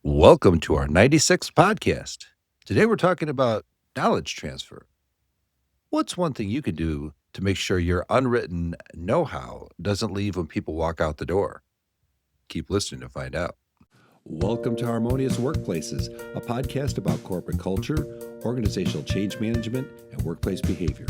Welcome to our 96th podcast. Today we're talking about knowledge transfer. What's one thing you can do to make sure your unwritten know-how doesn't leave when people walk out the door? Keep listening to find out. Welcome to Harmonious Workplaces, a podcast about corporate culture, organizational change management, and workplace behavior.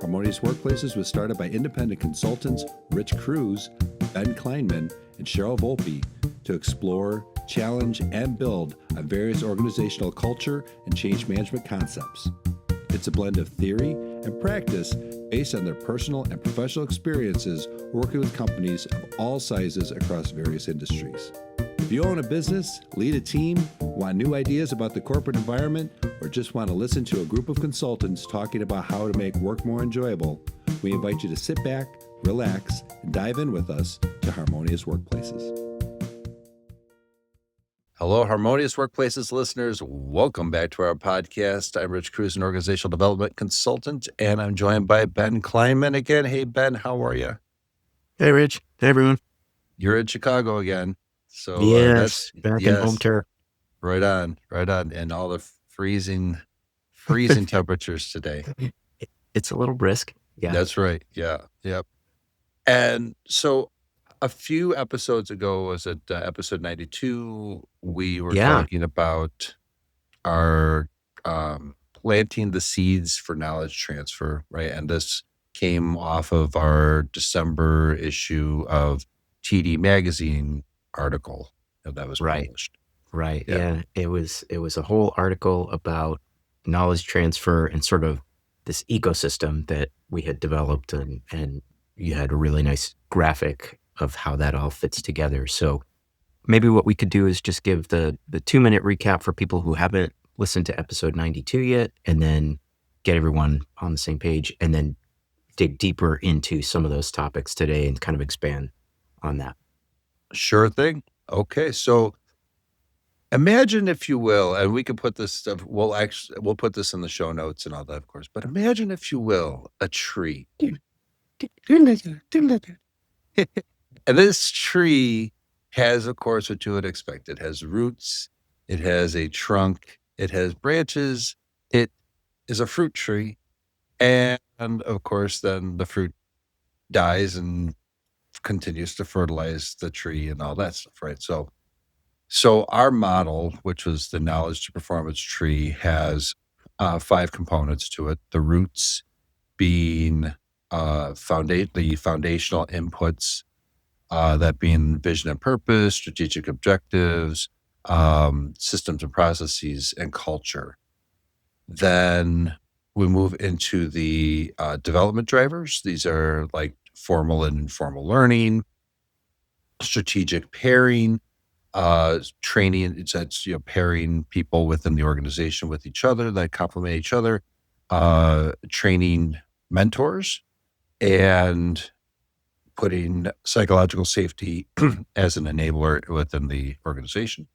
Harmonious Workplaces was started by independent consultants Rich Cruz, Ben Kleinman, and Cheryl Volpe to explore, challenge, and build on various organizational culture and change management concepts. It's a blend of theory and practice based on their personal and professional experiences working with companies of all sizes across various industries. If you own a business, lead a team, want new ideas about the corporate environment, or just want to listen to a group of consultants talking about how to make work more enjoyable, we invite you to sit back, relax, and dive in with us to Harmonious Workplaces. Hello, Harmonious Workplaces listeners. Welcome back to our podcast. I'm Rich Cruz, an organizational development consultant, and I'm joined by Ben Kleinman again. Hey, Ben, how are you? Hey, Rich. Hey, everyone. You're in Chicago again. So yes, back in home turf. Right on. And all the freezing temperatures today. It's a little brisk. Yeah. That's right. Yeah. Yep. And so a few episodes ago, was it episode 92? We were talking about our planting the seeds for knowledge transfer, right? And this came off of our December issue of TD Magazine article that was published. Right. Yeah. It was a whole article about knowledge transfer and sort of this ecosystem that we had developed, and you had a really nice graphic of how that all fits together. So maybe what we could do is just give the 2-minute recap for people who haven't listened to episode 92 yet, and then get everyone on the same page, and then dig deeper into some of those topics today and kind of expand on that. Sure thing. Okay. So imagine, if you will, and we can put this stuff, we'll put this in the show notes and all that, of course, but imagine, if you will, a tree. And this tree has, of course, what you would expect. It has roots, it has a trunk, it has branches, it is a fruit tree. And of course, then the fruit dies and continues to fertilize the tree and all that stuff, right? So our model, which was the knowledge to performance tree, has 5 components to it. The roots being the foundational inputs, that being vision and purpose, strategic objectives, systems and processes, and culture. Then we move into the development drivers. These are like formal and informal learning, strategic pairing, training. It's pairing people within the organization with each other that complement each other, training mentors, and putting psychological safety as an enabler within the organization.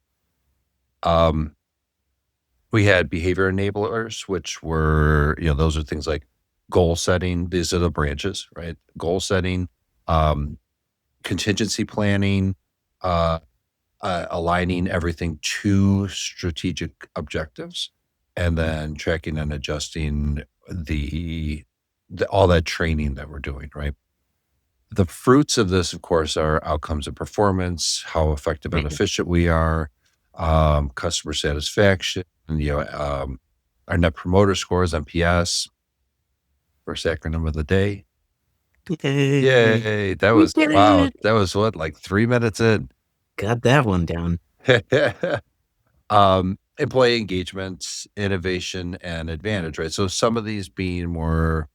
We had behavior enablers, which were, those are things like goal setting. These are the branches, right? Goal setting, contingency planning, aligning everything to strategic objectives, and then tracking and adjusting all that training that we're doing, right? The fruits of this, of course, are outcomes of performance, how effective and efficient we are, customer satisfaction, our net promoter scores, NPS, first acronym of the day. Yay. That was, wow. That was what, like 3 minutes in? Got that one down. Employee engagement, innovation, and advantage, right? So some of these being more,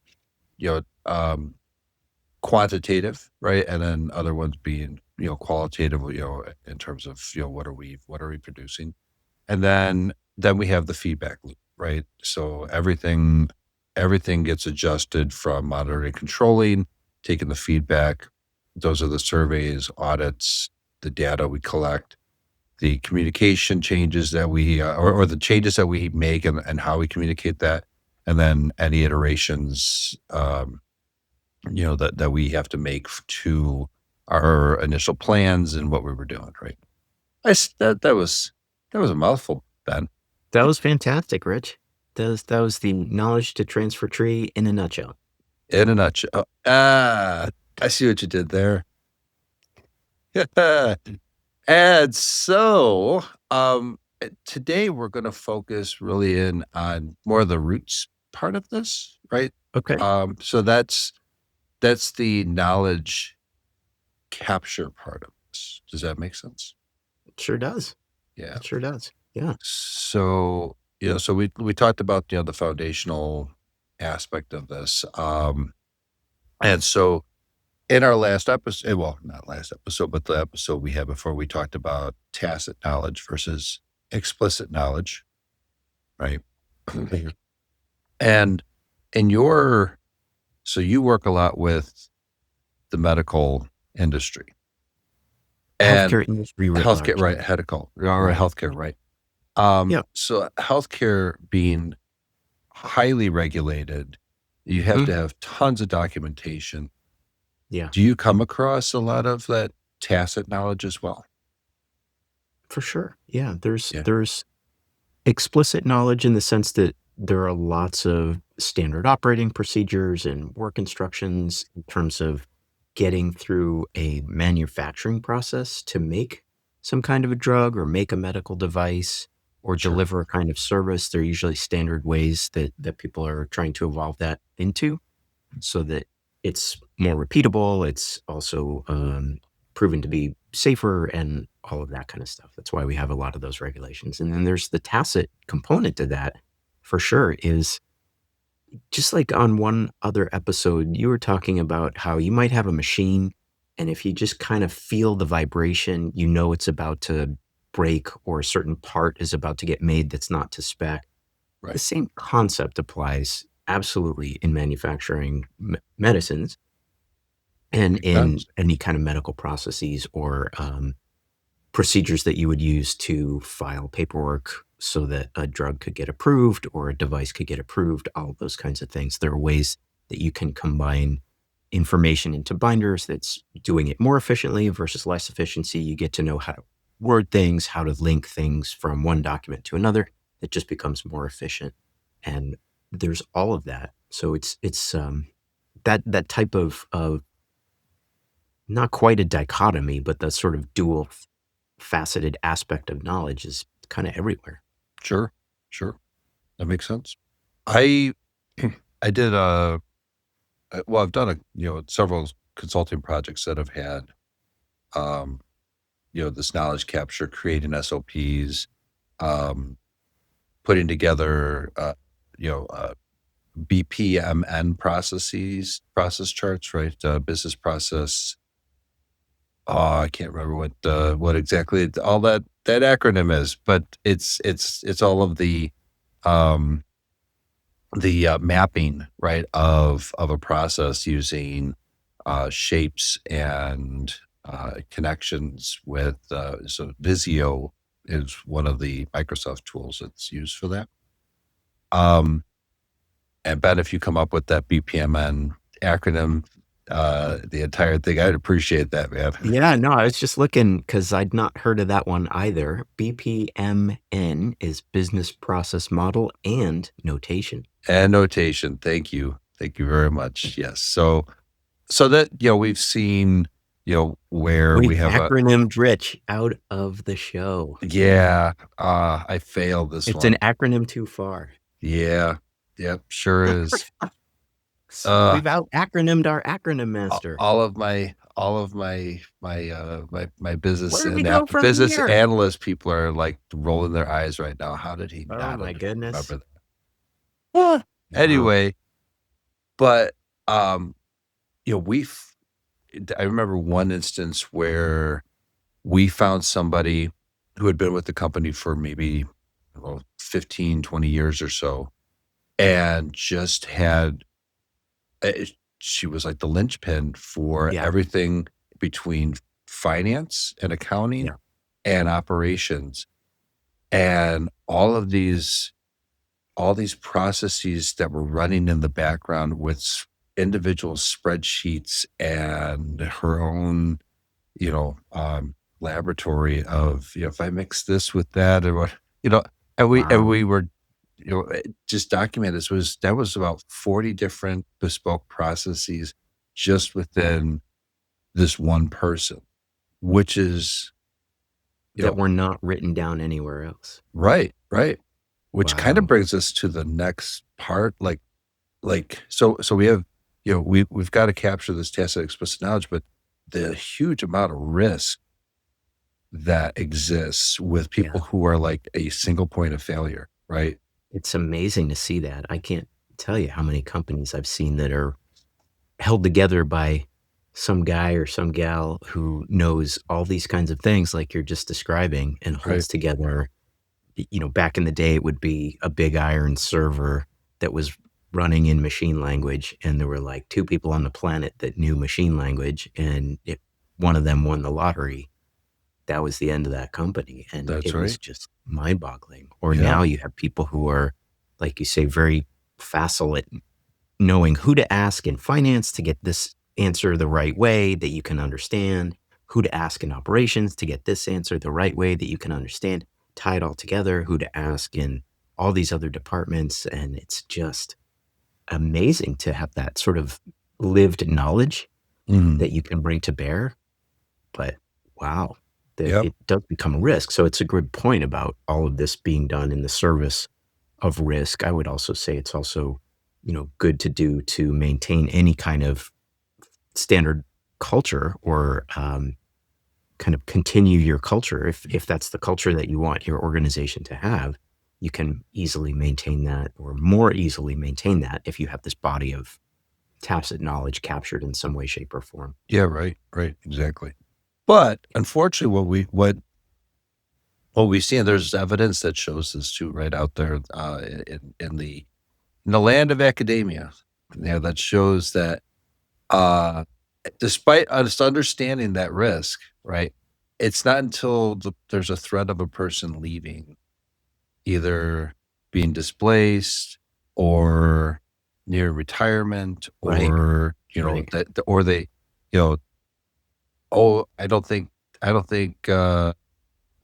quantitative, right? And then other ones being, qualitative, in terms of, what are we producing? And then we have the feedback loop, right? So everything gets adjusted from monitoring, controlling, taking the feedback. Those are the surveys, audits, the data we collect, the communication changes that we, or the changes that we make and how we communicate that. And then any iterations, that we have to make to our initial plans and what we were doing, right? That was That was a mouthful, Ben. That was fantastic, Rich. That was the knowledge to transfer tree in a nutshell. In a nutshell. I see what you did there. And so, today we're going to focus really in on more of the roots part of this, right? Okay. So that's the knowledge capture part of this. Does that make sense? It sure does. Yeah. It sure does. Yeah. So, so we talked about, the foundational aspect of this. And so in our last episode, well, not last episode, but the episode we had before, we talked about tacit knowledge versus explicit knowledge, right? And in so you work a lot with the medical industry and Healthcare industry writ healthcare, large. right? Medical or Right. healthcare, right? Yeah. So healthcare being highly regulated, you have Mm, to have tons of documentation. yeah. Do you come across a lot of that tacit knowledge as well? For sure. Yeah. There's Yeah, there's explicit knowledge in the sense that there are lots of standard operating procedures and work instructions in terms of getting through a manufacturing process to make some kind of a drug or make a medical device or sure. deliver a kind of service. There are usually standard ways that people are trying to evolve that into so that it's more repeatable. It's also proven to be safer and all of that kind of stuff. That's why we have a lot of those regulations. And then there's the tacit component to that, for sure, is just like on one other episode, you were talking about how you might have a machine, and if you just kind of feel the vibration, you know it's about to break or a certain part is about to get made that's not to spec. The Right. same concept applies absolutely in manufacturing medicines and Makes in sense. any kind of medical processes or procedures that you would use to file paperwork so that a drug could get approved or a device could get approved, all of those kinds of things. There are ways that you can combine information into binders that's doing it more efficiently versus less efficiency. You get to know how to word things, how to link things from one document to another. It just becomes more efficient. And there's all of that. So it's that type of not quite a dichotomy, but the sort of dual faceted aspect of knowledge is kind of everywhere. Sure. Sure. That makes sense. I I did well, I've done several consulting projects that have had um, this knowledge capture, creating SOPs, um, putting together BPMN process charts, right? Business process. Oh, I can't remember what exactly all that acronym is, but it's all of um the mapping, right, of a process using shapes and connections with so Visio is one of the Microsoft tools that's used for that. Um, and Ben, if you come up with that BPMN acronym, the entire thing, I'd appreciate that, man. Yeah, no, I was just looking because I'd not heard of that one either. BPMN is business process model and notation. And notation. Thank you. Thank you very much. Yes. So that, we've seen, where We've we have a, acronymed Rich out of the show. yeah, I failed this It's an one. acronym too far. Yeah. Yep. Sure is. We've out acronymed our acronym master. All of my business Where do we and go from business here? analyst people are like rolling their eyes right now. How did he Oh not my goodness. remember that? Well, Wow. anyway, but, um, we've I remember one instance where we found somebody who had been with the company for maybe, 15, 20 years or so, and just had she was like the linchpin for Yeah. everything between finance and accounting Yeah. and operations, and all these processes that were running in the background with individual spreadsheets and her own, laboratory of, if I mix this with that or what, you know, and Wow. we were, just document this was that was about 40 different bespoke processes just within this one person, which is, you That know, were not written down anywhere else. right, right. Which kind of Wow. brings us to the next part, so we have, we've got to capture this tacit explicit knowledge, but the huge amount of risk that exists with people Yeah. who are like a single point of failure, right? It's amazing to see that. I can't tell you how many companies I've seen that are held together by some guy or some gal who knows all these kinds of things like you're just describing and Right, holds together. Back in the day, it would be a big iron server that was running in machine language, and there were like two people on the planet that knew machine language, and if one of them won the lottery, that was the end of that company, and that's it was right. just mind-boggling. Or Yeah, now you have people who are, like you say, very facile at knowing who to ask in finance to get this answer the right way that you can understand, who to ask in operations to get this answer the right way that you can understand, tie it all together, who to ask in all these other departments. And it's just amazing to have that sort of lived knowledge mhm, that you can bring to bear. But wow, that yep, it does become a risk. So it's a good point about all of this being done in the service of risk. I would also say it's also, good to do to maintain any kind of standard culture or kind of continue your culture. If that's the culture that you want your organization to have, you can easily maintain that or more easily maintain that if you have this body of tacit knowledge captured in some way, shape, or form. yeah, right, right, exactly. But unfortunately, what we see, and there's evidence that shows this too, right out there, in the land of academia, that shows that, uh, despite us understanding that risk, right, it's not until there's a threat of a person leaving, either being displaced or near retirement, Right. or, Right. or they, you know, "Oh, I don't think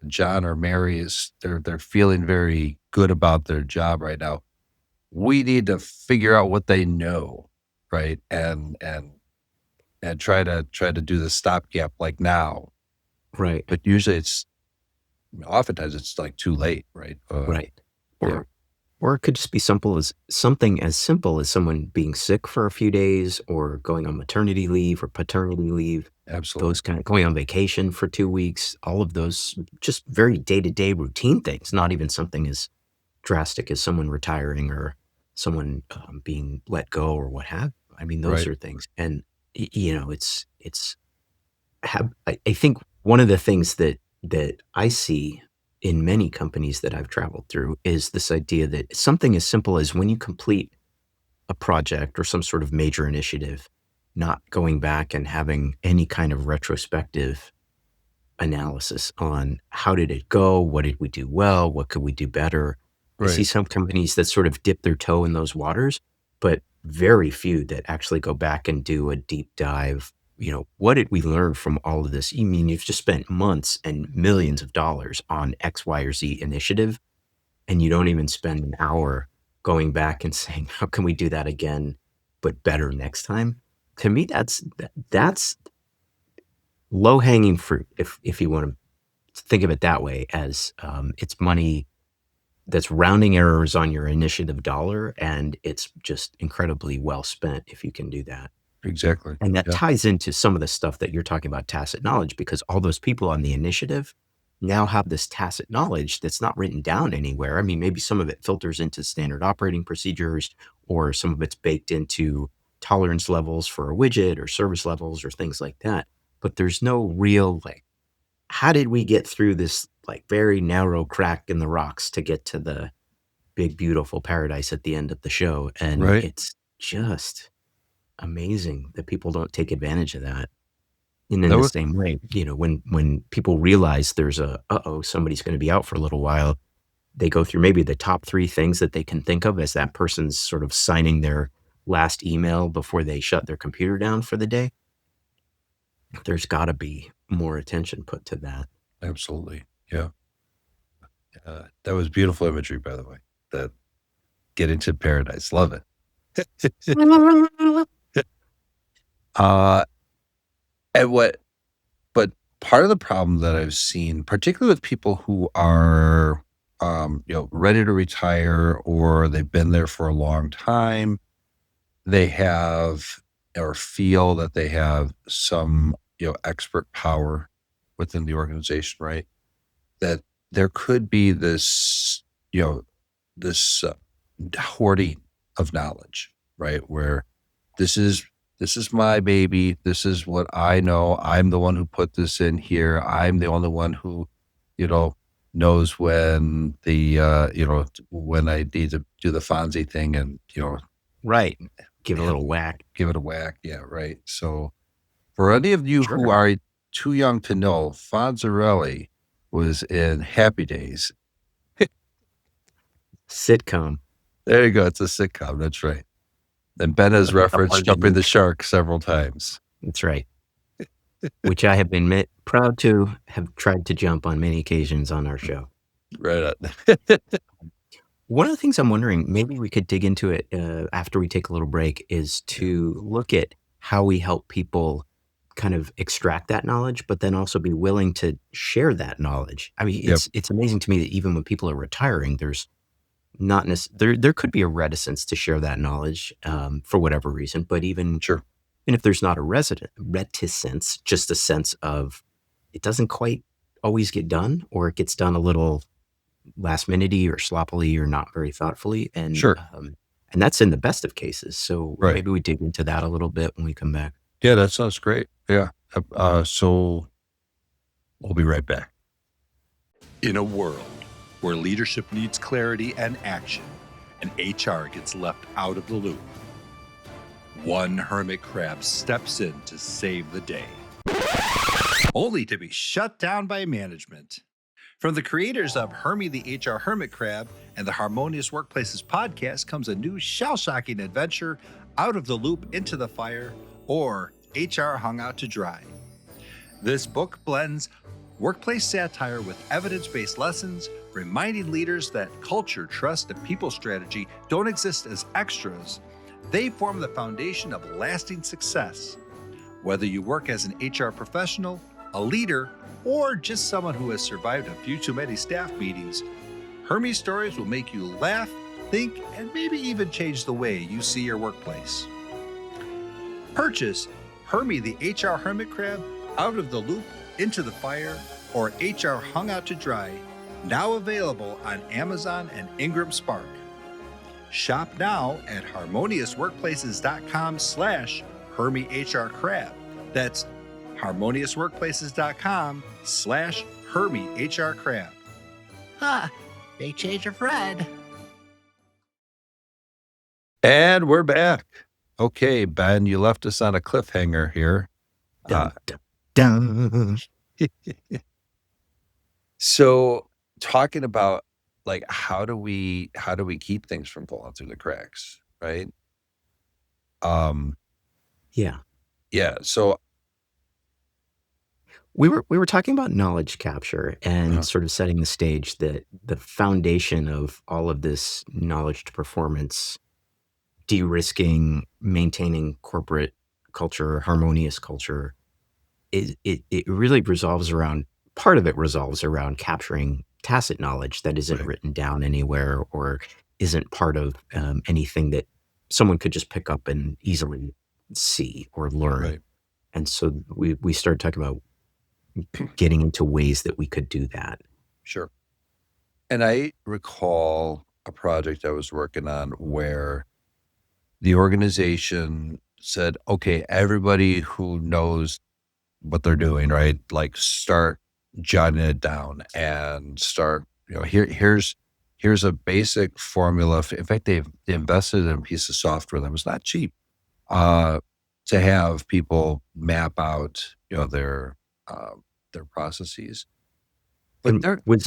John or Mary they're feeling very good about their job right now." We need to figure out what they know, right? And try to do the stopgap like now. Right. But usually oftentimes it's like too late, right? Right. Yeah, Or it could just be simple as something as simple as someone being sick for a few days or going on maternity leave or paternity leave, absolutely. those kind of going on vacation for 2 weeks, all of those just very day-to-day routine things, not even something as drastic as someone retiring or someone, being let go or what have I mean, those Right, are things, and, it's I think one of the things that I see in many companies that I've traveled through is this idea that something as simple as when you complete a project or some sort of major initiative, not going back and having any kind of retrospective analysis on how did it go? What did we do well? What could we do better? I see right. some companies that sort of dip their toe in those waters, but very few that actually go back and do a deep dive. What did we learn from all of this? You mean you've just spent months and millions of dollars on X, Y, or Z initiative, and you don't even spend an hour going back and saying, how can we do that again, but better next time? To me, that's low hanging fruit, if you want to think of it that way, as it's money that's rounding errors on your initiative dollar, and it's just incredibly well spent if you can do that. Exactly. And that Yeah, ties into some of the stuff that you're talking about, tacit knowledge, because all those people on the initiative now have this tacit knowledge that's not written down anywhere. I mean, maybe some of it filters into standard operating procedures, or some of it's baked into tolerance levels for a widget or service levels or things like that. But there's no real like, how did we get through this like very narrow crack in the rocks to get to the big beautiful paradise at the end of the show? And right. it's just amazing that people don't take advantage of that. And in That the was same way, when people realize there's uh-oh, somebody's going to be out for a little while, they go through maybe the top 3 things that they can think of as that person's sort of signing their last email before they shut their computer down for the day. There's got to be more attention put to that. Absolutely. Yeah. That was beautiful imagery, by the way. That getting to paradise. Love it. uh, and what, but part of the problem that I've seen, particularly with people who are, ready to retire or they've been there for a long time, they have or feel that they have some, expert power within the organization, right? That there could be this, you know, this hoarding of knowledge, right? Where this is this is my baby. This is what I know. I'm the one who put this in here. I'm the only one who, you know, knows when when I need to do the Fonzie thing and, Right. Give it a and little whack. give it a whack. Yeah, right. So for any of you who Sure. are too young to know, Fonzarelli was in Happy Days. Sitcom. There you go. It's a sitcom. That's right. And Ben has A referenced part of Jumping me. the Shark several times. That's right. Which I have been proud to have tried to jump on many occasions on our show. Right on. One of the things I'm wondering, maybe we could dig into it after we take a little break, is Yeah. to look at how we help people kind of extract that knowledge, but then also be willing to share that knowledge. I mean, Yep. it's amazing to me that even when people are retiring, there's not there could be a reticence to share that knowledge for whatever reason, but even Sure. and if there's not a reticence, just a sense of it doesn't quite always get done, or it gets done a little last minutey or sloppily or not very thoughtfully, Sure. and that's in the best of cases. So Right. maybe we dig into that a little bit when we come back. Yeah, that sounds great. Yeah. So we'll be right back. In a world where leadership needs clarity and action, and HR gets left out of the loop, one hermit crab steps in to save the day, only to be shut down by management. From the creators of Hermie the HR Hermit Crab and the Harmonious Workplaces podcast comes a new shell-shocking adventure, Out of the Loop Into the Fire, or HR Hung Out to Dry. This book blends workplace satire with evidence-based lessons, reminding leaders that culture, trust, and people strategy don't exist as extras. They form the foundation of lasting success. Whether you work as an HR professional, a leader, or just someone who has survived a few too many staff meetings, Hermie's stories will make you laugh, think, and maybe even change the way you see your workplace. Purchase Hermie the HR Hermit Crab, Out of the Loop, Into the Fire, or HR Hung Out to Dry, now available on Amazon and Ingram Spark. Shop now at harmoniousworkplaces.com/HermieHRCrab. That's harmoniousworkplaces.com/HermieHRCrab. Huh, they changed your Fred. And we're back. Okay, Ben, you left us on a cliffhanger here. Dun, dun, dun. So talking about like how do we keep things from falling through the cracks, right? Yeah. Yeah. So We were talking about knowledge capture and Uh-huh. sort of setting the stage that the foundation of all of this knowledge to performance, de-risking, maintaining corporate culture, harmonious culture, it really resolves around part of it resolves around capturing tacit knowledge that isn't Right. written down anywhere or isn't part of anything that someone could just pick up and easily see or learn. Right. And so we started talking about getting into ways that we could do that. Sure. And I recall a project I was working on where the organization said, okay, everybody who knows what they're doing, right? Like start jotting it down and start, here's a basic formula. In fact, they invested in a piece of software that was not cheap, uh, to have people map out, their processes. But And was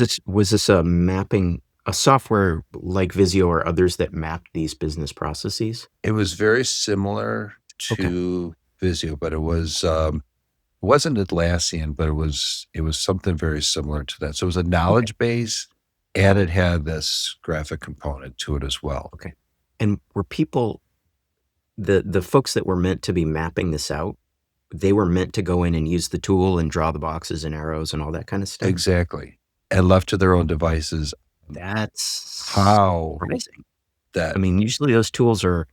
this a mapping a software like Visio or others that mapped these business processes? it was very similar Okay. to Visio, but it was, wasn't Atlassian, but it was something very similar to that. So it was a knowledge base, and it had this graphic component to it as well. Okay. And were people, the folks that were meant to be mapping this out, they were meant to go in and use the tool and draw the boxes and arrows and all that kind of stuff? Exactly. And left to their own devices, That's how surprising. that I mean, usually those tools they're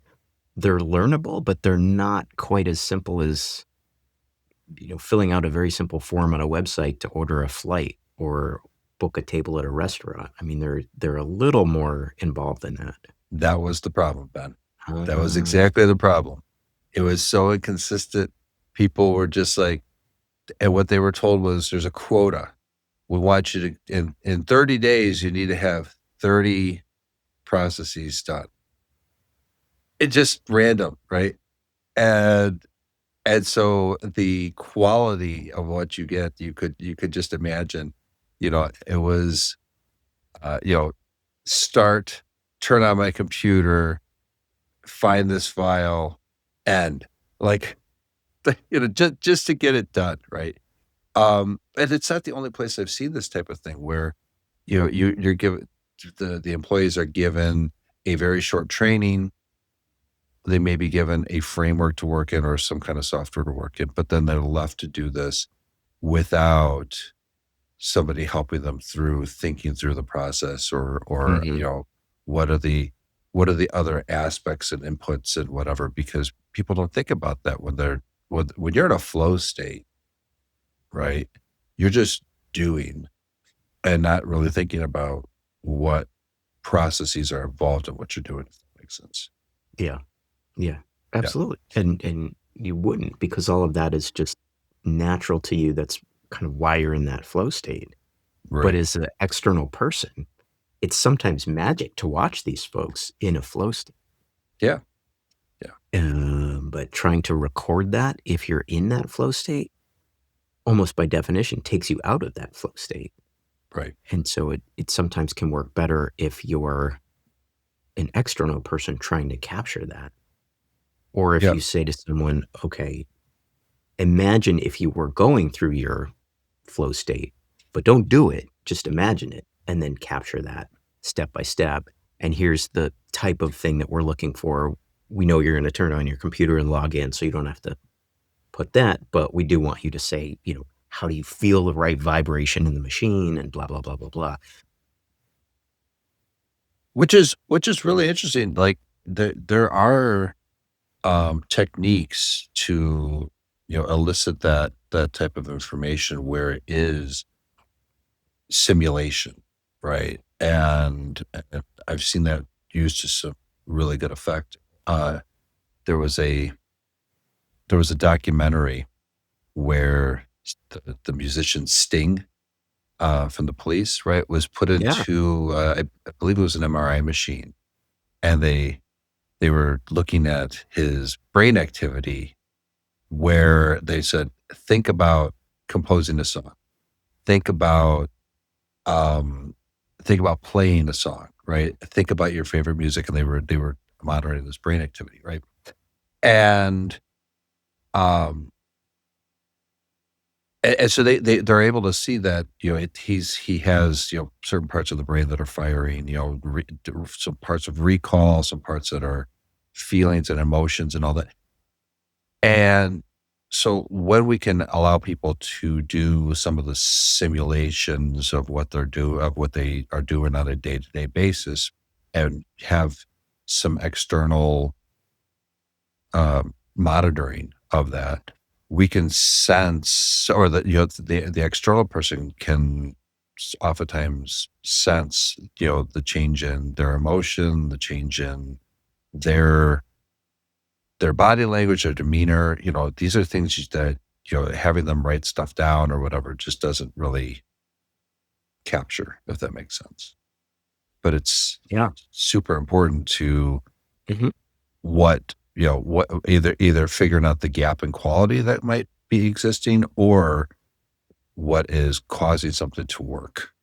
learnable, but they're not quite as simple as, filling out a very simple form on a website to order a flight or book a table at a restaurant. I mean, they're a little more involved than that. that was the problem, Ben. That was Ah, exactly the problem. It was so inconsistent. People were just like, and what they were told was there's a quota. We want you to, in 30 days, you need to have 30 processes done. It's just random, right? And so the quality of what you get, you could just imagine, it was, start, turn on my computer, find this file, end. Like, just to get it done, right? And it's not the only place I've seen this type of thing where, you're given, the employees are given a very short training. They may be given a framework to work in or some kind of software to work in, but then they're left to do this without somebody helping them through thinking through the process or mhm. what are the other aspects and inputs and whatever, because people don't think about that when you're in a flow state, right? You're just doing and not really thinking about what processes are involved in what you're doing, if that makes sense. Yeah, yeah, Yeah, absolutely. And you wouldn't, because all of that is just natural to you. That's kind of why you're in that flow state. But right. as an external person, it's sometimes magic to watch these folks in a flow state. Yeah, yeah, But trying to record that if you're in that flow state, almost by definition, takes you out of that flow state. right. And so it sometimes can work better if you're an external person trying to capture that. Or if Yeah. you say to someone, okay, imagine if you were going through your flow state, but don't do it, just imagine it and then capture that step by step. And here's the type of thing that we're looking for. We know you're going to turn on your computer and log in, so you don't have to put that, but we do want you to say, how do you feel the right vibration in the machine and blah, blah, blah, blah, blah. Which is really interesting. Like there are techniques to elicit that type of information where it is simulation, right? And I've seen that used to some really good effect. Uh, there was a documentary where the musician Sting, from the Police, right, was put Yeah. into I believe it was an MRI machine, and they were looking at his brain activity, where they said, think about composing a song, think about um, playing a song, right? Think about your favorite music, and they were monitoring this brain activity, right? And um, and so they're able to see that he has certain parts of the brain that are firing, some parts of recall, some parts that are feelings and emotions and all that. And so when we can allow people to do some of the simulations of what they are doing on a day-to-day basis and have some external monitoring of that, we can sense, or the external person can oftentimes sense, the change in their emotion, the change in their body language, their demeanor. These are things that having them write stuff down or whatever just doesn't really capture, if that makes sense. But it's Yeah. super important to Mhm. what either figuring out the gap in quality that might be existing, or what is causing something to work,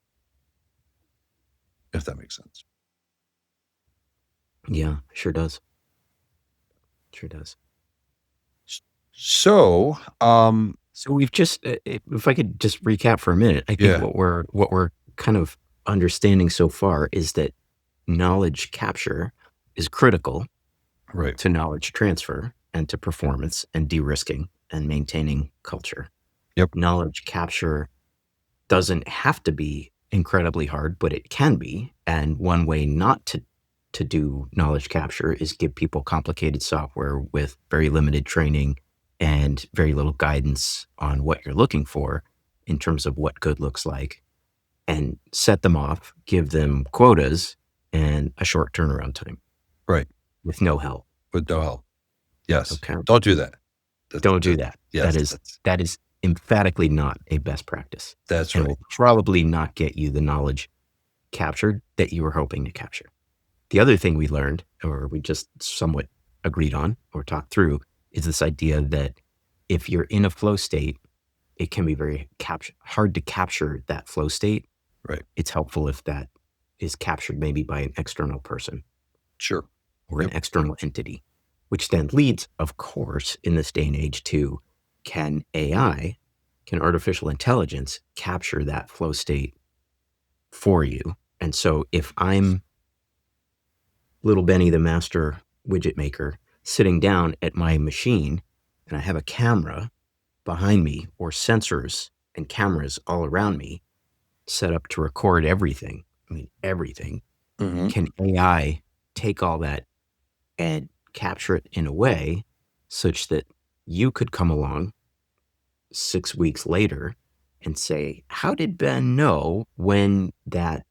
if that makes sense. Yeah, sure does. Sure does. So, So we've just, if I could just recap for a minute, I think Yeah. what we're kind of understanding so far is that knowledge capture is critical Right. to knowledge transfer and to performance and de-risking and maintaining culture. Yep. Knowledge capture doesn't have to be incredibly hard, but it can be. And one way not to do knowledge capture is give people complicated software with very limited training and very little guidance on what you're looking for in terms of what good looks like, and set them off, give them quotas and a short turnaround time Right. with no help. With no help. Yes. Okay. Don't do that. Don't do that. Yes. That is emphatically not a best practice. That's And right. will probably not get you the knowledge captured that you were hoping to capture. The other thing we learned, or we just somewhat agreed on or talked through, is this idea that if you're in a flow state, it can be very hard to capture that flow state. Right. It's helpful if that is captured maybe by an external person Sure. or an external entity, which then leads, of course, in this day and age to, can artificial intelligence capture that flow state for you? And so if I'm little Benny, the master widget maker, sitting down at my machine and I have a camera behind me or sensors and cameras all around me set up to record everything, everything, Mhm. can AI take all that and capture it in a way such that you could come along 6 weeks later and say, how did Ben know when that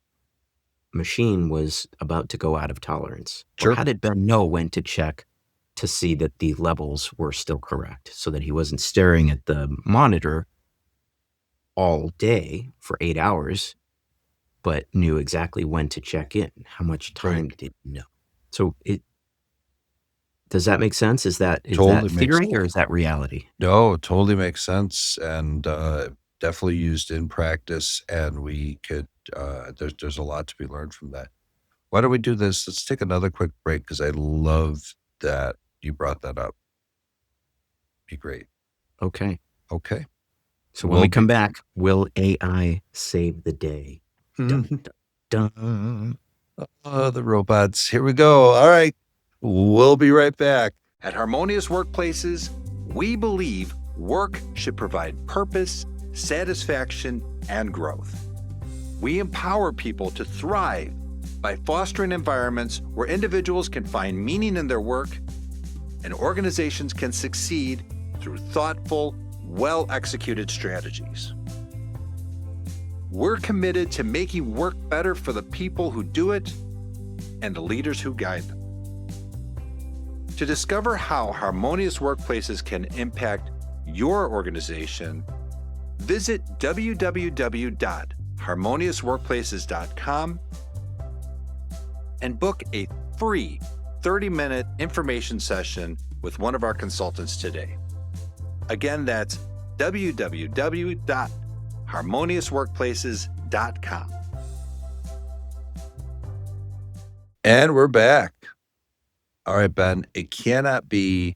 machine was about to go out of tolerance? Sure. Or how did Ben know when to check to see that the levels were still correct so that he wasn't staring at the monitor all day for 8 hours, but knew exactly when to check in? How much time did he know? So does that make sense? Is that Totally makes theory sense. or is that reality? No, it totally makes sense, and definitely used in practice. And we could there's a lot to be learned from that. Why don't we do this? Let's take another quick break because I love that you brought that up. Be great. Okay. Okay. So when we come back, will AI save the day? Dun, dun, dun. Oh, the robots. Here we go. All right. We'll be right back. At Harmonious Workplaces, we believe work should provide purpose, satisfaction, and growth. We empower people to thrive by fostering environments where individuals can find meaning in their work and organizations can succeed through thoughtful, well-executed strategies. We're committed to making work better for the people who do it and the leaders who guide them. To discover how Harmonious Workplaces can impact your organization, visit www.harmoniousworkplaces.com and book a free 30-minute information session with one of our consultants today. Again, that's www.harmoniousworkplaces.com. And we're back. All right, Ben, it cannot be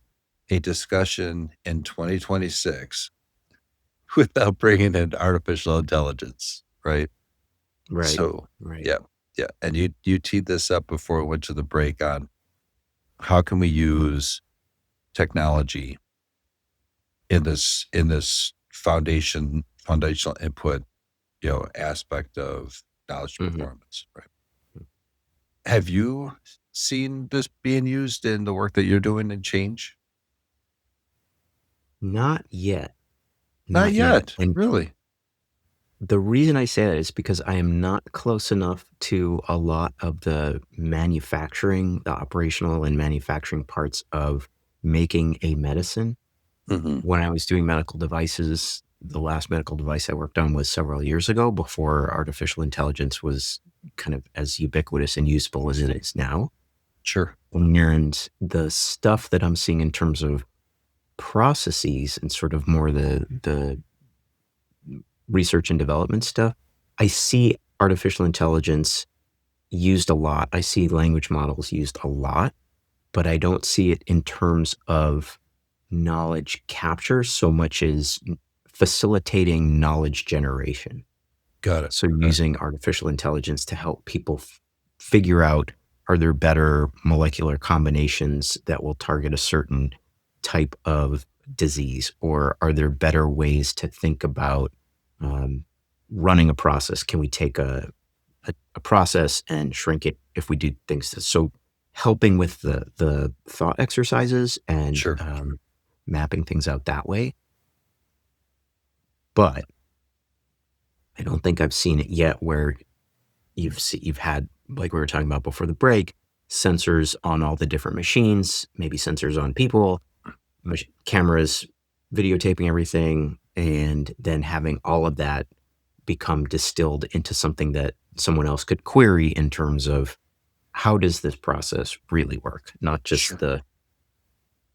a discussion in 2026 without bringing in artificial intelligence, right? Right. So, right. yeah. And you teed this up before we went to the break on how can we use technology in this foundational input, aspect of knowledge performance, right? Have you seen this being used in the work that you're doing in change? Not yet. Not yet. And Really? the reason I say that is because I am not close enough to a lot of the operational and manufacturing parts of making a medicine. Mm-hmm. When I was doing medical devices, the last medical device I worked on was several years ago, before artificial intelligence was kind of as ubiquitous and useful as it is now. Sure. And the stuff that I'm seeing in terms of processes and sort of more the research and development stuff, I see artificial intelligence used a lot. I see language models used a lot, but I don't see it in terms of knowledge capture so much as facilitating knowledge generation. Got it. So using artificial intelligence to help people figure out, are there better molecular combinations that will target a certain type of disease, or are there better ways to think about running a process? Can we take a process and shrink it if we do things so helping with the thought exercises and Sure. mapping things out that way. But I don't think I've seen it yet where you've had, like we were talking about before the break, sensors on all the different machines, maybe sensors on people, cameras videotaping everything, and then having all of that become distilled into something that someone else could query in terms of how does this process really work? Not just Sure. the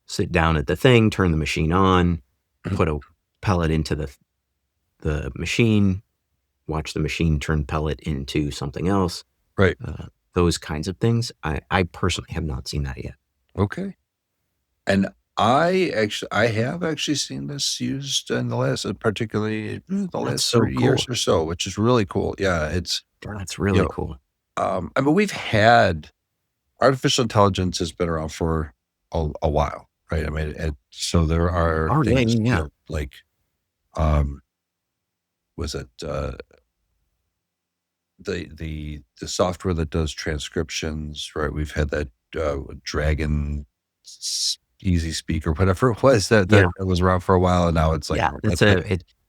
sit down at the thing, turn the machine on, put a pellet into the machine, watch the machine turn pellet into something else. Right. Those kinds of things. I personally have not seen that yet. Okay. And I have actually seen this used in the last, particularly the That's last so 3 years cool. or so, which is really cool. Yeah, it's That's you really know, cool. I mean, we've had artificial intelligence has been around for a while, right? I mean, so there are Oh, yeah, things, yeah, yeah. like, um, was it the software that does transcriptions, right? We've had that Dragon Easy Speak or whatever it was that Yeah. was around for a while, and now it's like Yeah,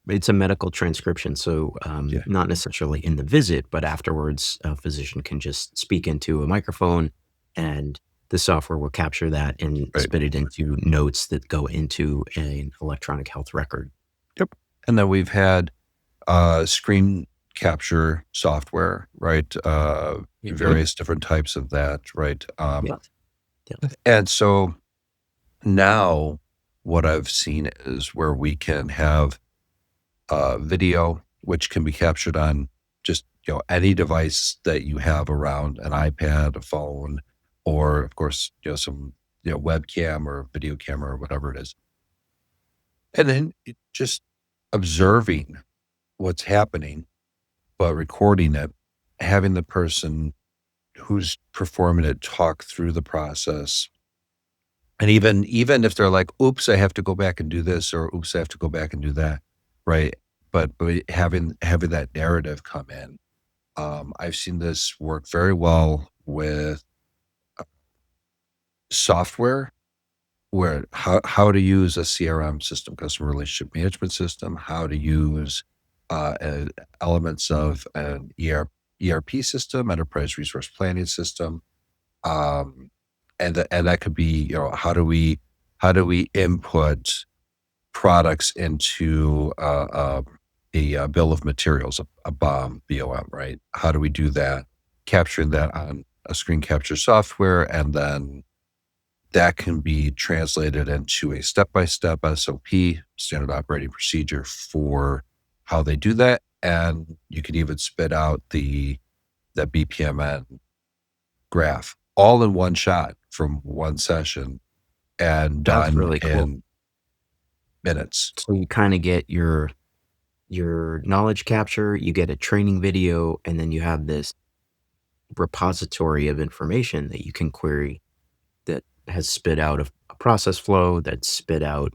it's a medical transcription, so, yeah, not necessarily in the visit, but afterwards, a physician can just speak into a microphone, and the software will capture that and right. spit it into notes that go into an electronic health record. Yep. And then we've had screen capture software, right? Mhm. Various different types of that, right? Yeah, yeah. And so now what I've seen is where we can have video, which can be captured on just any device that you have around, an iPad, a phone, or of course some webcam or video camera or whatever it is, and then just observing what's happening, but recording it, having the person who's performing it talk through the process. And even if they're like, "Oops, I have to go back and do this," or "Oops, I have to go back and do that," right? But having that narrative come in, I've seen this work very well with software, where how to use a CRM system, customer relationship management system, how to use elements of an ERP system, enterprise resource planning system, um, and that could be how do we input products into a bill of materials, a BOM, BOM, right? How do we do that? Capturing that on a screen capture software, and then that can be translated into a step-by-step SOP, standard operating procedure, for how they do that. And you can even spit out that BPMN graph all in one shot from one session and That's done really cool. in minutes. So you kinda get your knowledge capture, you get a training video, and then you have this repository of information that you can query that has spit out a process flow, that spit out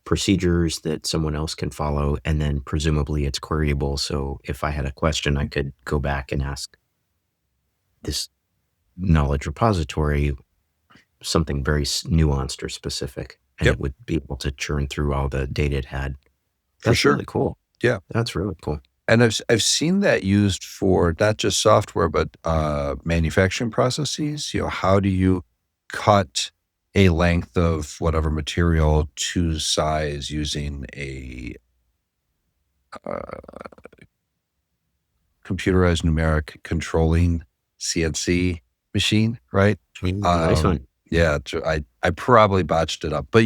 procedures that someone else can follow, and then presumably it's queryable. So if I had a question, I could go back and ask this knowledge repository something very nuanced or specific, and Yep, it would be able to churn through all the data it had. for That's sure. really cool. Yeah. That's really cool. And I've seen that used for not just software, but manufacturing processes. How do you cut a length of whatever material to size using a uh, computerized numeric controlling CNC machine, right? Nice one. Yeah, I probably botched it up, but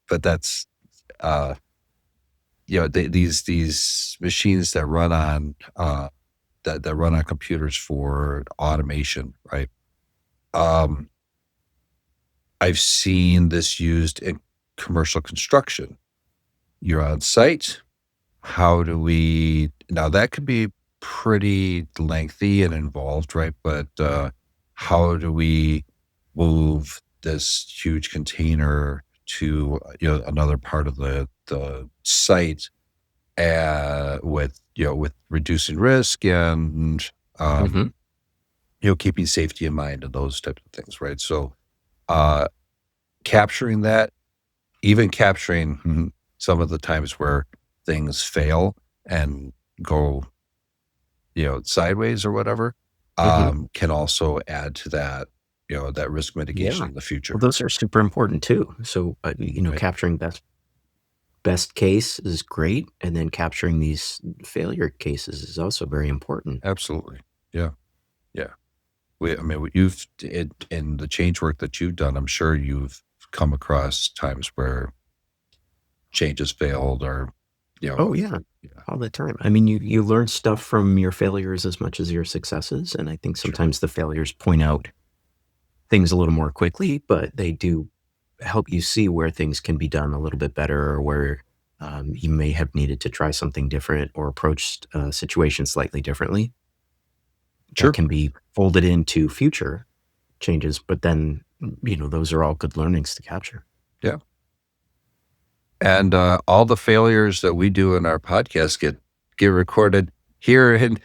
but that's uh, these machines that run on that run on computers for automation, right? Um, I've seen this used in commercial construction, you're on site. How do we, now that could be pretty lengthy and involved, right? But how do we move this huge container to another part of the site with with reducing risk and Hmm. keeping safety in mind and those types of things, right? So uh, capturing that, even capturing some of the times where things fail and go sideways or whatever, Hmm. can also add to that that risk mitigation Yeah. in the Well, future, those are super important too. So, right? capturing best case is great, and then capturing these failure cases is also very important. Absolutely. Yeah. Yeah. I mean, you've in the change work that you've done, I'm sure you've come across times where changes failed or, Oh yeah, yeah, all the time. I mean, you learn stuff from your failures as much as your successes, and I think sure. sometimes the failures point out things a little more quickly, but they do help you see where things can be done a little bit better, or where you may have needed to try something different or approach a situation slightly differently. That Sure. can be folded into future changes, but then those are all good learnings to capture. Yeah. And all the failures that we do in our podcast get recorded here in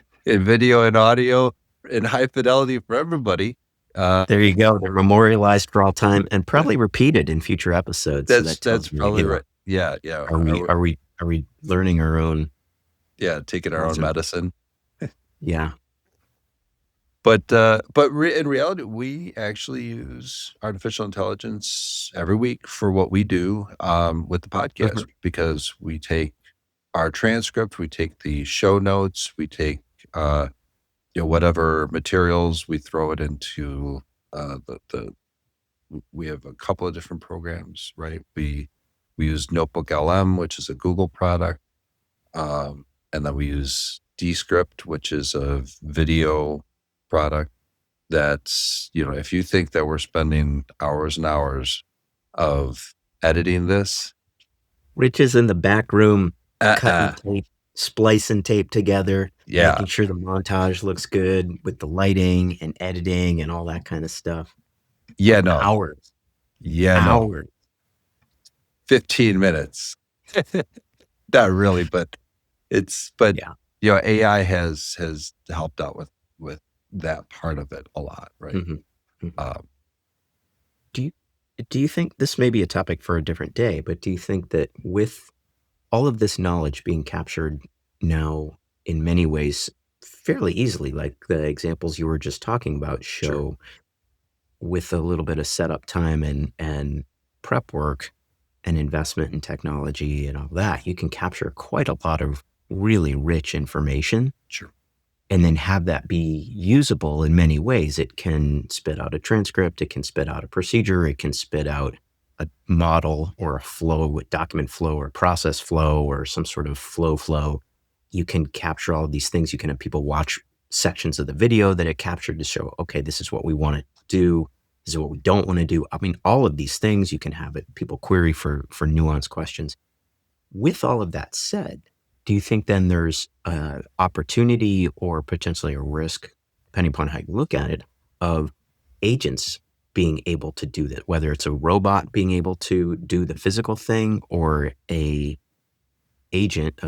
video and audio in high fidelity for everybody. Uh, There you go. They're memorialized for all time and probably repeated in future episodes. So that tells that's me, probably right. Yeah, yeah. are we learning our own Yeah, taking our own lesson? medicine. Yeah. But in reality, we actually use artificial intelligence every week for what we do with the podcast Mhm. because we take our transcript, we take the show notes, we take uh, whatever materials, we throw it into the. We have a couple of different programs, right? We use Notebook LM, which is a Google product, and then we use Descript, which is a video product. That's if you think that we're spending hours and hours of editing this, Rich is in the back room cutting uh-uh. tape, splicing tape together, Yeah, making sure the montage looks good with the lighting and editing and all that kind of stuff. yeah, no, Hours, yeah, no, hours. 15 minutes. Not really, but but Yeah. AI has helped out with that part of it a lot, right? Mhm. Mhm. Um, Do you do you think this may be a topic for a different day, but do you think that with all of this knowledge being captured now in many ways fairly easily, like the examples you were just talking about sure, show, with a little bit of setup time and prep work and investment in technology and all that, you can capture quite a lot of really rich information sure. and then have that be usable in many ways. It can spit out a transcript, it can spit out a procedure, it can spit out a model or a flow, a document flow or process flow or some sort of flow. You can capture all of these things. You can have people watch sections of the video that it captured to show, okay, this is what we want to do. This is what we don't want to do. I mean, all of these things you can have it people query for nuanced questions. With all of that said, do you think then there's a opportunity or potentially a risk, depending upon how you look at it, of agents being able to do that, whether it's a robot being able to do the physical thing or a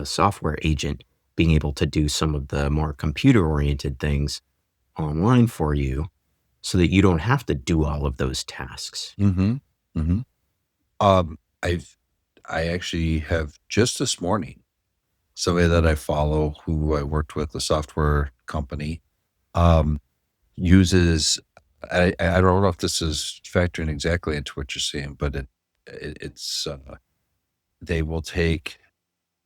software agent being able to do some of the more computer oriented things online for you so that you don't have to do all of those tasks? Mm-hmm. Mm-hmm. Um, I've I actually have just this morning somebody that I follow who I worked with, a software company, um, uses. I don't know if this is factoring exactly into what you're saying, but it's they will take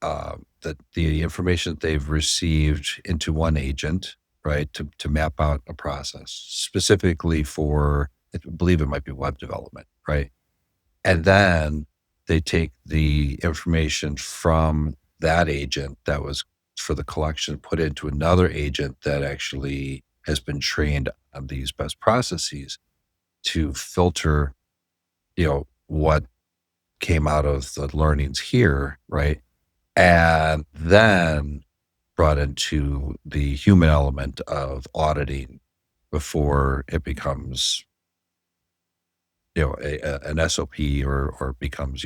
the information that they've received into one agent, right, to map out a process specifically for, I believe it might be web development, right, and then they take the information from that agent that was for the collection, put into another agent that actually has been trained on these best processes to filter, what came out of the learnings here, right? And then brought into the human element of auditing before it becomes, an SOP or becomes,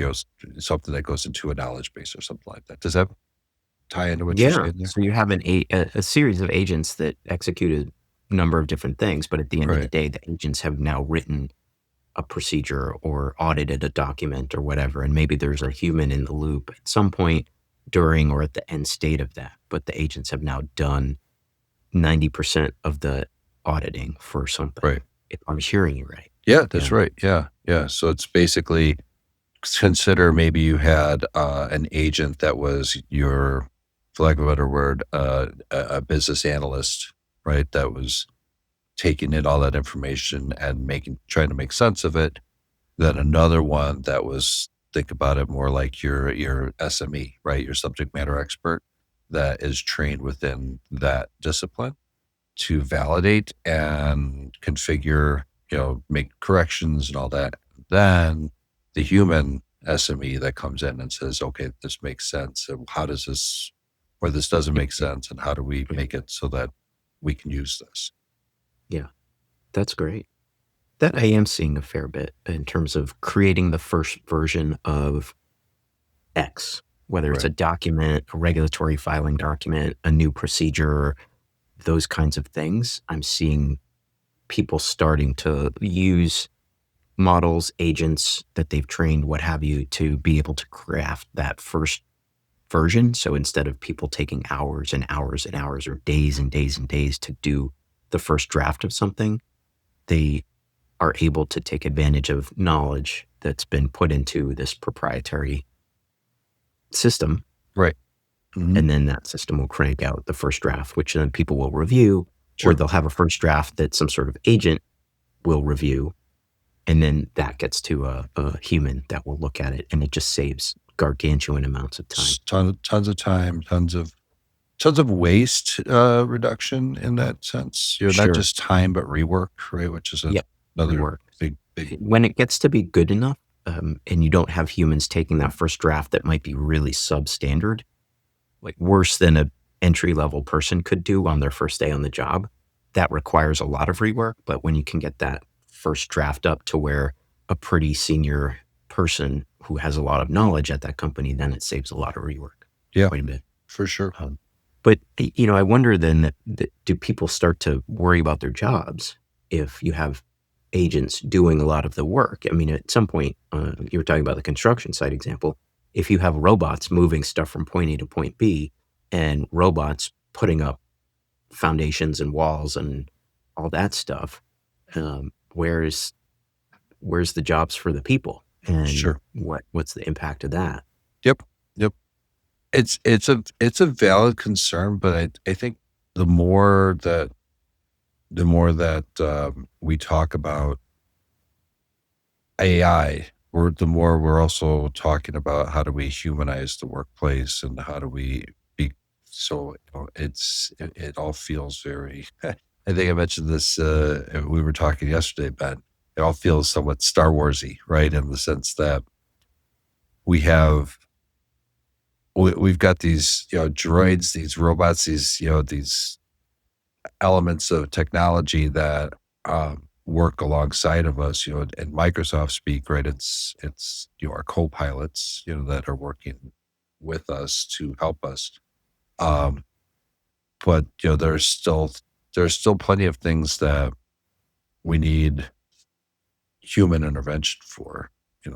something that goes into a knowledge base or something like that. Does that tie into what you're Yeah. saying there? So you have a series of agents that execute a number of different things, but at the end of the Right. day, the agents have now written a procedure or audited a document or whatever, and maybe there's a human in the loop at some point during or at the end state of that. But the agents have now done 90% of the auditing for something. Right. If I'm hearing you right. Yeah, that's Yeah. right. Yeah. Yeah. So it's basically, consider maybe you had an agent that was your, for lack of a better word, a business analyst, right? That was taking in all that information and trying to make sense of it. Then another one that was, think about it more like your SME, right? Your subject matter expert that is trained within that discipline to validate and configure, make corrections and all that. Then the human SME that comes in and says, okay, this makes sense. And how does this, or this doesn't make sense? And how do we make it so that we can use this? Yeah. That's great. That I am seeing a fair bit in terms of creating the first version of X, whether it's Right. a document, a regulatory filing document, a new procedure, those kinds of things. I'm seeing people starting to use models, agents that they've trained, what have you, to be able to craft that first version. So instead of people taking hours and hours and hours or days and days and days to do the first draft of something, they are able to take advantage of knowledge that's been put into this proprietary system. Right. Mhm. And then that system will crank out the first draft, which then people will review, Sure. or they'll have a first draft that some sort of agent will review. And then that gets to a human that will look at it, and it just saves gargantuan amounts of time. Tons of time, tons of waste reduction in that sense. Not Sure. just time, but rework, right? Which is Yep. another Rework. big. When it gets to be good enough, and you don't have humans taking that first draft that might be really substandard, like worse than a entry-level person could do on their first day on the job, that requires a lot of rework. But when you can get that first draft up to where a pretty senior person who has a lot of knowledge at that company, then it saves a lot of rework. Yeah. Quite a bit. For sure. But, I wonder then that do people start to worry about their jobs if you have agents doing a lot of the work? I mean, at some point, you were talking about the construction site example. If you have robots moving stuff from point A to point B and robots putting up foundations and walls and all that stuff, where's the jobs for the people? And Sure. what's the impact of that? Yep. It's a valid concern, but I think the more that we talk about AI, the more we're also talking about how do we humanize the workplace and how do we be so, it all feels very. I think I mentioned this. We were talking yesterday, Ben. It all feels somewhat Star Warsy, right? In the sense that we've got these, droids, these robots, these elements of technology that work alongside of us, and Microsoft speak, right? It's our co-pilots, that are working with us to help us. But there's still plenty of things that we need human intervention for,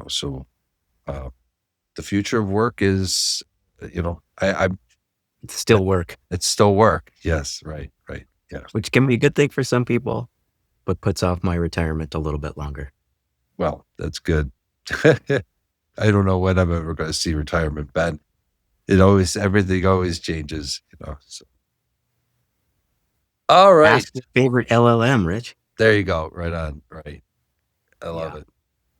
so the future of work is, I'm It's still work, it's still work. Yes. Right. Yeah. which can be a good thing for some people, but puts off my retirement a little bit longer. Well, that's good. I don't know when I'm ever going to see retirement, Ben. Everything always changes, so. All right. Ask your favorite LLM, Rich. There you go. Right on. Right. I love it.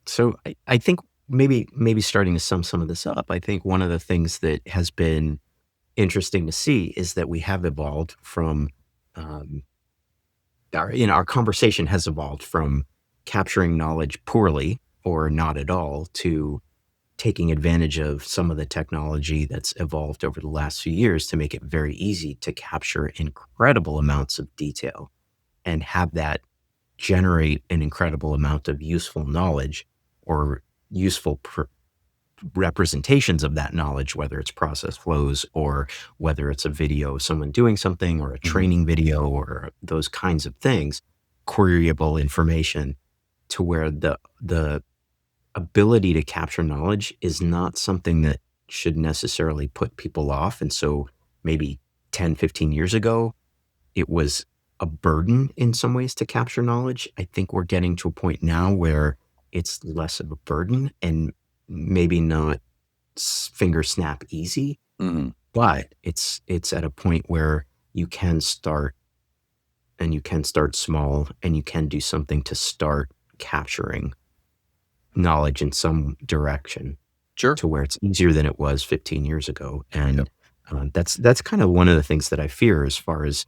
So I think maybe starting to sum some of this up, I think one of the things that has been interesting to see is that we have evolved from our conversation has evolved from capturing knowledge poorly or not at all to taking advantage of some of the technology that's evolved over the last few years to make it very easy to capture incredible amounts of detail and have that generate an incredible amount of useful knowledge or useful representations of that knowledge, whether it's process flows or whether it's a video of someone doing something or a training video or those kinds of things, queryable information, to where the ability to capture knowledge is not something that should necessarily put people off. And so maybe 10, 15 years ago, it was a burden in some ways to capture knowledge. I think we're getting to a point now where it's less of a burden and maybe not finger snap easy, but it's at a point where you can start, and you can start small, and you can do something to start capturing knowledge in some direction. Sure. To where it's easier than it was 15 years ago. And that's kind of one of the things that I fear as far as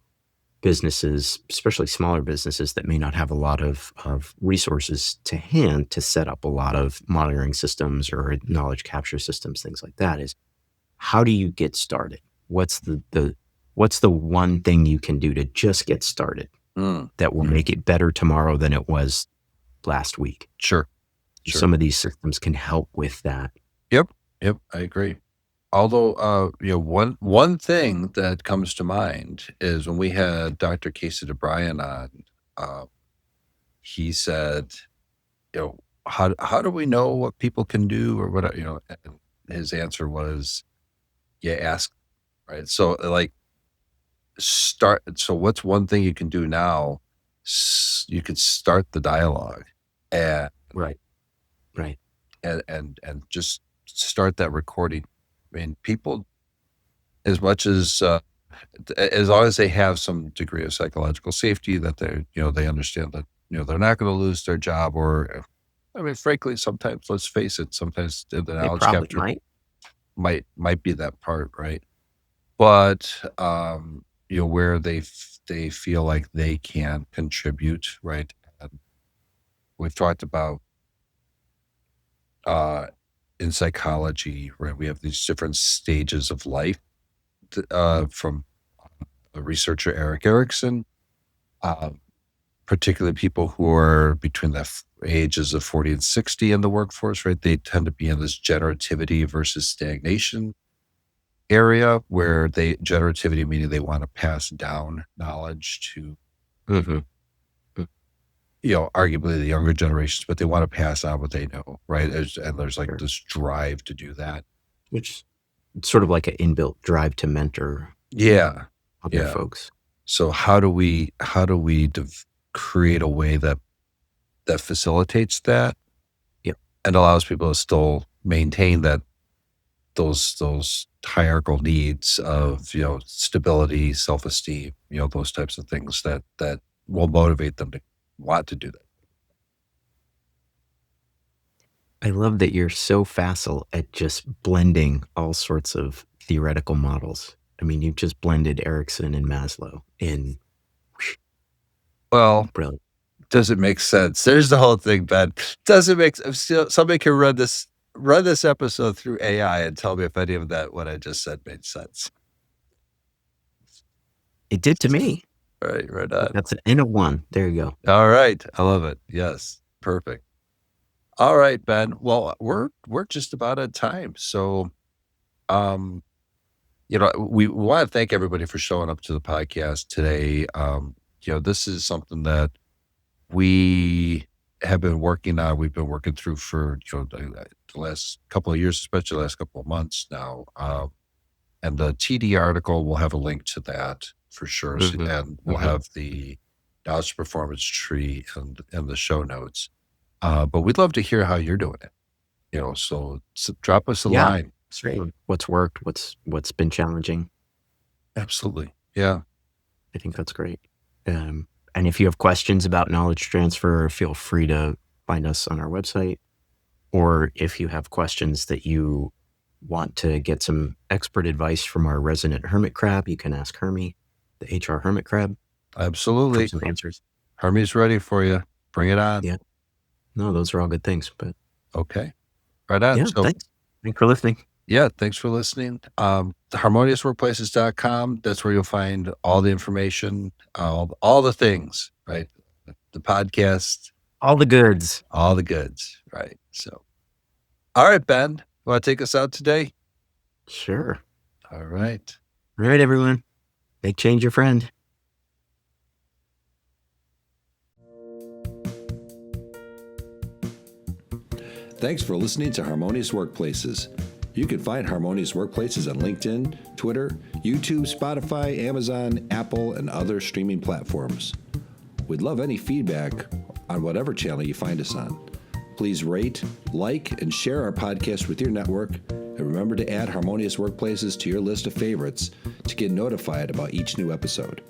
businesses, especially smaller businesses that may not have a lot of resources to hand to set up a lot of monitoring systems or knowledge capture systems, things like that, is how do you get started? What's the one thing you can do to just get started that will make it better tomorrow than it was last week? Sure. Some of these systems can help with that. Yep, I agree. Although, one thing that comes to mind is when we had Dr. Casey DeBryan on, he said, how do we know what people can do or what, and his answer was, you ask, right? So so what's one thing you can do now? You could start the dialogue and Right. and just start that recording. I mean, people, as long as they have some degree of psychological safety, that they understand that, they're not going to lose their job, or, I mean, frankly, sometimes, let's face it, sometimes the They knowledge probably capture might. might be that part, right? But, where they feel like they can contribute, right? And we've talked about, in psychology, right? We have these different stages of life, from the researcher Eric Erickson, particularly people who are between the ages of 40 and 60 in the workforce, right? They tend to be in this generativity versus stagnation area, where generativity meaning they want to pass down knowledge to, arguably the younger generations, but they want to pass on what they know, right? And there's like this drive to do that. Which sort of like an inbuilt drive to mentor other folks. So how do we create a way that facilitates that, and allows people to still maintain those hierarchical needs of, stability, self-esteem, those types of things that will motivate them to want to do that. I love that you're so facile at just blending all sorts of theoretical models. I mean, you've just blended Erickson and Maslow in. Well, Brilliant. Does it make sense? There's the whole thing, Ben. Does it make somebody can run this episode through AI and tell me if any of that, what I just said, made sense. It did to me. All right, right on. That's an N of 1. There you go. All right. I love it. Yes. Perfect. All right, Ben. Well, we're just about at time. So, we want to thank everybody for showing up to the podcast today. This is something that we have been working on. We've been working through for, the last couple of years, especially the last couple of months now. And the TD article, we'll have a link to that for sure. And we'll have the knowledge performance tree and the show notes. But we'd love to hear how you're doing it. So drop us a line. What's worked? What's been challenging? Absolutely. Yeah. I think that's great. And if you have questions about knowledge transfer, feel free to find us on our website. Or if you have questions that you want to get some expert advice from our resident hermit crab, you can ask Hermie, the HR hermit crab. Absolutely. For some answers. Hermie's ready for you. Bring it on. Yeah. No, those are all good things. But okay. Right on. Yeah, So thanks. Thanks for listening. Yeah, thanks for listening. Harmoniousworkplaces.com. That's where you'll find all the information, all the things, right? The podcast, All the goods. all the goods, right? So, all right, Ben, you want to take us out today? Sure. All right. All right, everyone. Make change your friend. Thanks for listening to Harmonious Workplaces. You can find Harmonious Workplaces on LinkedIn, Twitter, YouTube, Spotify, Amazon, Apple, and other streaming platforms. We'd love any feedback on whatever channel you find us on. Please rate, like, and share our podcast with your network, and remember to add Harmonious Workplaces to your list of favorites to get notified about each new episode.